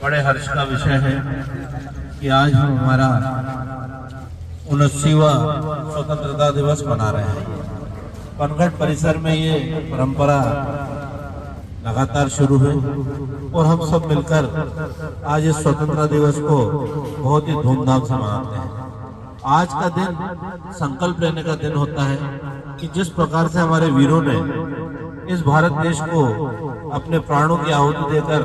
बड़े हर्ष का विषय है कि आज हम हमारा 79वां स्वतंत्रता दिवस मना रहे हैं। पनघट परिसर में ये परंपरा लगातार शुरू है और हम सब मिलकर आज इस स्वतंत्रता दिवस को बहुत ही धूमधाम से मनाते हैं। आज का दिन संकल्प लेने का दिन होता है कि जिस प्रकार से हमारे वीरों ने इस भारत देश को अपने प्राणों की आहुति देकर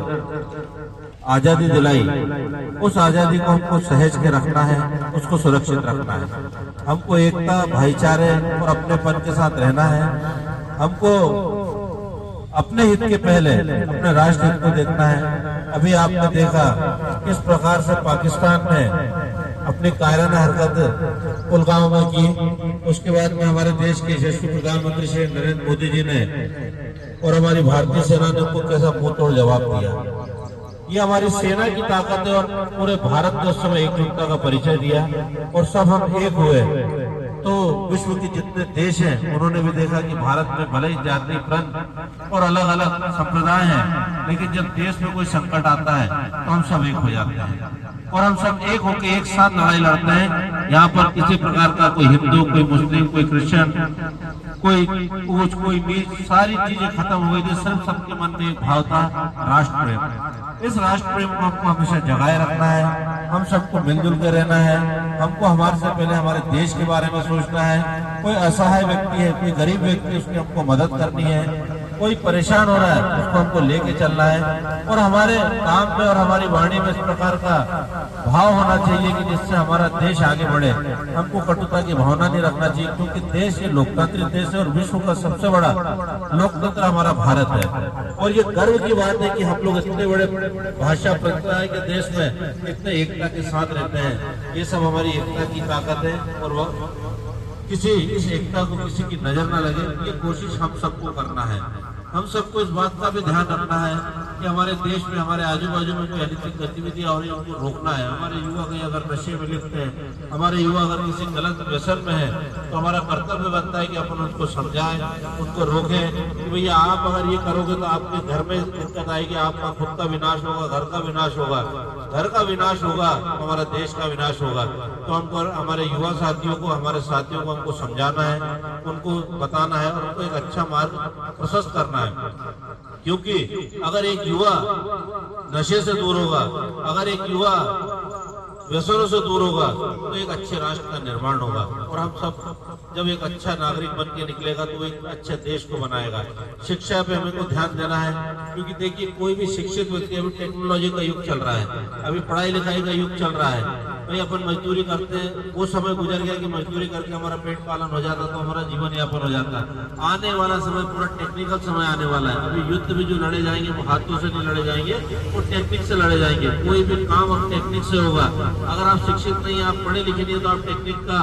आजादी दिलाई, उस आजादी को हमको सहेज के रखना है, उसको सुरक्षित रखना है। हमको एकता, भाईचारे और अपनेपन के साथ रहना है। हमको अपने हित के पहले अपने राष्ट्र हित को देखना है। अभी आपने देखा किस प्रकार से पाकिस्तान ने अपनी कायराना हरकत पुलवामा में की। उसके बाद में हमारे देश के यशस्वी प्रधानमंत्री श्री नरेंद्र मोदी जी ने और हमारी भारतीय सेना ने उनको कैसा मुंह तोड़ जवाब दिया। ये हमारी सेना की ताकत है और पूरे भारत ने उस समय एकजुटता का परिचय दिया और सब हम एक हुए। तो विश्व के जितने देश हैं उन्होंने भी देखा कि भारत में भले ही जाति, पंथ और अलग अलग संप्रदाय हैं, लेकिन जब देश में कोई संकट आता है तो हम सब एक हो जाते हैं और हम सब एक होकर एक साथ लड़ाई लड़ते हैं। यहाँ पर किसी प्रकार का कोई हिंदू, कोई मुस्लिम, कोई क्रिश्चियन, कोई ऊंच, कोई नीच, सारी चीजें खत्म हो गई थी। सिर्फ सबके मन में एक भाव था, राष्ट्र प्रेम। इस राष्ट्र प्रेम को हमको हमेशा जगाए रखना है। हम सबको मिलजुल कर रहना है। हमको हमारे से पहले हमारे देश के बारे में सोचना है। कोई असहाय व्यक्ति है, कोई गरीब व्यक्ति है, उसकी हमको मदद करनी है। कोई परेशान हो रहा है, उसको हमको लेके चलना है और हमारे काम पे और हमारी वाणी में इस प्रकार का भाव होना चाहिए कि जिससे हमारा देश आगे बढ़े। हमको कटुता की भावना नहीं रखना चाहिए, क्योंकि देश ये लोकतांत्रिक देश है और विश्व का सबसे बड़ा लोकतंत्र हमारा भारत है। और ये गर्व की बात है कि हम लोग इतने बड़े भाषा प्रथाएं के देश में इतने एकता के साथ रहते हैं। ये सब हमारी एकता की ताकत है और किसी इस एकता को किसी की नजर ना लगे, ये कोशिश हम सबको करना है। हम सबको इस बात का भी ध्यान रखना है कि हमारे देश में, हमारे आजू बाजू में कोई अनैतिक गतिविधि और उनको रोकना है। हमारे युवा कहीं अगर नशे में लिप्त हैं, हमारे युवा अगर किसी गलत व्यसन में है, तो हमारा कर्तव्य बनता है कि अपन उनको समझाएं, उनको रोकें कि भैया आप अगर ये करोगे तो आपके घर में दिक्कत आएगी, आपका खुद का विनाश होगा, घर का विनाश होगा। घर का विनाश होगा तो हमारा देश का विनाश होगा। तो हमको हमारे युवा साथियों को, हमारे साथियों को हमको समझाना है, उनको बताना है और उनको एक अच्छा मार्ग प्रशस्त करना है। क्योंकि अगर एक युवा नशे से दूर होगा, अगर एक युवा व्यसनों से दूर होगा, तो एक अच्छे राष्ट्र का निर्माण होगा। और हम सब जब एक अच्छा नागरिक बन के निकलेगा तो एक अच्छे देश को बनाएगा। शिक्षा पे हमें को ध्यान देना है, क्योंकि देखिए कोई भी शिक्षित व्यक्ति, अभी टेक्नोलॉजी का युग चल रहा है, अभी पढ़ाई लिखाई का युग चल रहा है। भाई अपन मजदूरी करते हैं, वो समय गुजर गया कि मजदूरी करके हमारा पेट पालन हो जाता, तो हमारा जीवन यापन हो जाता। आने वाला समय पूरा टेक्निकल समय आने वाला है। अभी युद्ध भी जो लड़े जाएंगे वो हाथों से नहीं लड़े जाएंगे, वो टेक्निक से लड़े जाएंगे। कोई भी काम अब टेक्निक से होगा। अगर आप शिक्षित नहीं, आप पढ़े लिखे नहीं, तो आप टेक्निक का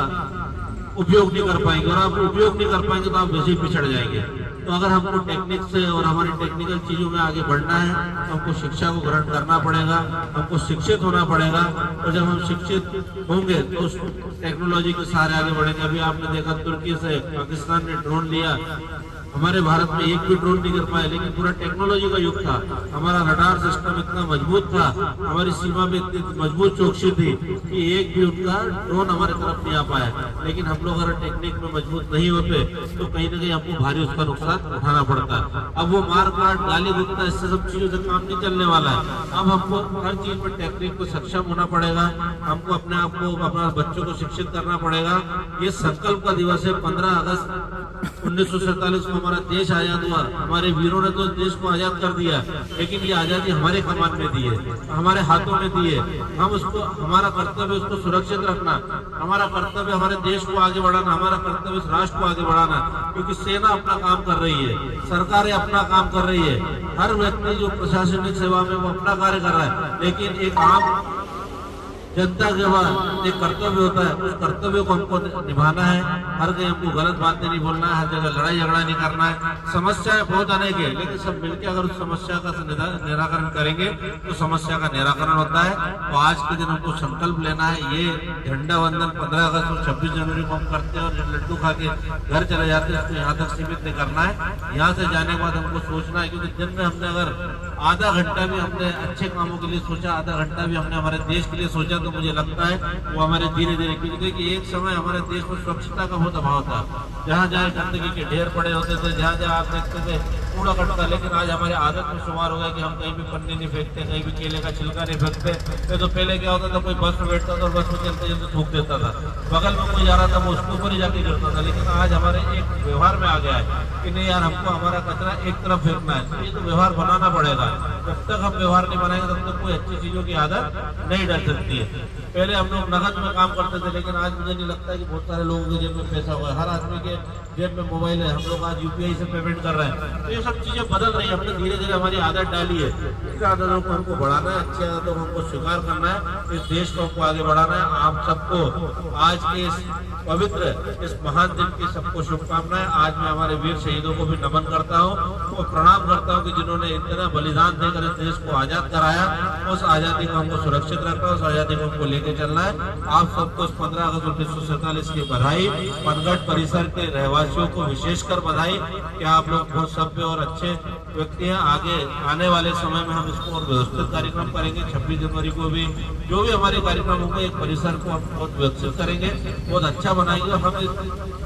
उपयोग नहीं कर पाएंगे और आप उपयोग नहीं कर पाएंगे तो आप वैसे ही पिछड़ जाएंगे। तो अगर हमको टेक्निक से और हमारी टेक्निकल चीजों में आगे बढ़ना है तो हमको शिक्षा को ग्रहण करना पड़ेगा, हमको शिक्षित होना पड़ेगा। और जब हम शिक्षित होंगे तो उस टेक्नोलॉजी के सहारे आगे बढ़ेंगे। अभी आपने देखा तुर्की से पाकिस्तान ने ड्रोन लिया, हमारे भारत में एक भी ड्रोन नहीं कर पाया, लेकिन पूरा टेक्नोलॉजी का युग था। हमारा रडार सिस्टम इतना मजबूत था, हमारी सीमा में इतनी मजबूत चौकसी थी कि एक भी उनका ड्रोन हमारे तरफ नहीं आ पाया। लेकिन हम लोग अगर टेक्निक में मजबूत नहीं होते तो कहीं ना कहीं हमको भारी उसका नुकसान उठाना पड़ता है। अब वो मार काट, गाली गुप्ता, इससे सब चीजों से काम नहीं चलने वाला है। अब हमको हर चीज में टेक्निक को सक्षम होना पड़ेगा। हमको अपने आप को, अपने बच्चों को शिक्षित करना पड़ेगा। ये संकल्प का दिवस है। 15 अगस्त 1947 को हमारा देश आजाद हुआ। हमारे वीरों ने तो देश को आजाद कर दिया, लेकिन ये आजादी हमारे कमान में दी है, हमारे हाथों में दी है। हम उसको, हमारा कर्तव्य उसको सुरक्षित रखना, हमारा कर्तव्य हमारे देश को आगे बढ़ाना, हमारा कर्तव्य इस राष्ट्र को आगे बढ़ाना। क्योंकि सेना अपना काम कर रही है, सरकारें अपना काम कर रही है, हर व्यक्ति जो प्रशासनिक सेवा में वो अपना कार्य कर रहा है। लेकिन एक आम जनता के बाद एक कर्तव्य होता है, उस कर्तव्य को हमको निभाना है। हर कहीं हमको गलत बातें नहीं बोलना है, हर जगह लड़ाई झगड़ा नहीं करना है। समस्याएं बहुत आने के, लेकिन सब मिलकर अगर उस समस्या का निराकरण करेंगे तो समस्या का निराकरण होता है। तो आज के दिन हमको संकल्प लेना है। ये झंडा वंदन 15 अगस्त और 26 जनवरी को हम करते हैं और जो लड्डू खा के घर चले जाते हैं उसको यहाँ तक सीमित नहीं करना है। यहाँ से जाने के बाद हमको सोचना है, क्योंकि दिन में हमने अगर आधा घंटा भी हमने अच्छे कामों के लिए सोचा, आधा घंटा भी हमने हमारे देश के लिए सोचा, तो मुझे लगता है वो हमारे धीरे धीरे, क्योंकि एक समय हमारे देश में स्वच्छता का बहुत अभाव था। जहाँ जहाँ गंदगी के ढेर पड़े होते थे, जहाँ जहाँ आप देखते थे कूड़ा कटता, लेकिन आज हमारे आदत में शुमार हो गया कि हम कहीं भी पन्नी नहीं फेंकते, कहीं भी केले का छिलका नहीं फेंकते। तो पहले क्या होता था, कोई बस में बैठता था और बस में चलते चलते थूक देता था, बगल में कोई जा रहा था वो उसके ऊपर ही जाके गिरता था। लेकिन आज हमारे एक व्यवहार में आ गया है कि नहीं यार, हमको हमारा कचरा एक तरफ फेंकना है। तो ये तो व्यवहार बनाना पड़ेगा। जब तक हम व्यवहार नहीं बनाएंगे तब तक कोई अच्छी चीजों की आदत नहीं डर सकती है। पहले हम लोग नगद में काम करते थे, लेकिन आज मुझे नहीं लगता कि बहुत सारे लोगों के जेब में पैसा हुआ है। हर आदमी के जेब में मोबाइल है, हम लोग आज यूपीआई से पेमेंट कर रहे हैं। तो ये सब चीजें बदल रही है, हमने धीरे धीरे हमारी आदत डाली है। इस आदतों को हमको बढ़ाना है, अच्छी आदतों को हमको स्वीकार करना है, इस देश को हमको आगे बढ़ाना है। आप सबको आज के इस पवित्र, इस महान दिन की सबको शुभकामनाएं। आज मैं हमारे वीर शहीदों को भी नमन करता हूँ और प्रणाम करता हूँ कि जिन्होंने इतना बलिदान देकर इस देश को आजाद कराया। उस आजादी को हमको सुरक्षित रखना है, उस आजादी को हमको लेके चलना है। आप सबको 15 अगस्त 1947 की बधाई। पनघट परिसर के रहवासियों को विशेषकर बधाई कि आप लोग बहुत सभ्य और अच्छे व्यक्ति हैं। आगे आने वाले समय में हम इसको और व्यवस्थित कार्यक्रम करेंगे। 26 जनवरी को भी जो भी हमारे कार्यक्रम होंगे, एक परिसर को हम बहुत विकसित करेंगे, बहुत अच्छा बनाएंगे। हम इस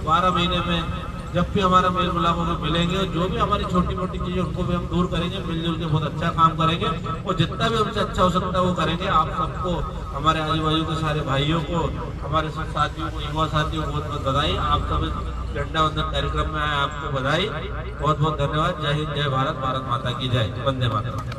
12 महीने में जब भी हमारा मेल मिलाप होकर मिलेंगे, जो भी हमारी छोटी मोटी चीजें उनको भी हम दूर करेंगे, मिलजुल के बहुत अच्छा काम करेंगे और जितना भी हमसे अच्छा हो सकता है वो करेंगे। आप सबको, हमारे आजू बाजू के सारे भाइयों को, हमारे सब साथियों को, युवा साथियों को बहुत बहुत बधाई। आप सब इस झंडा वंदन कार्यक्रम में आए, आपको बधाई, बहुत बहुत धन्यवाद। जय हिंद, जय भारत, भारत माता की जय, वंदे मातरम।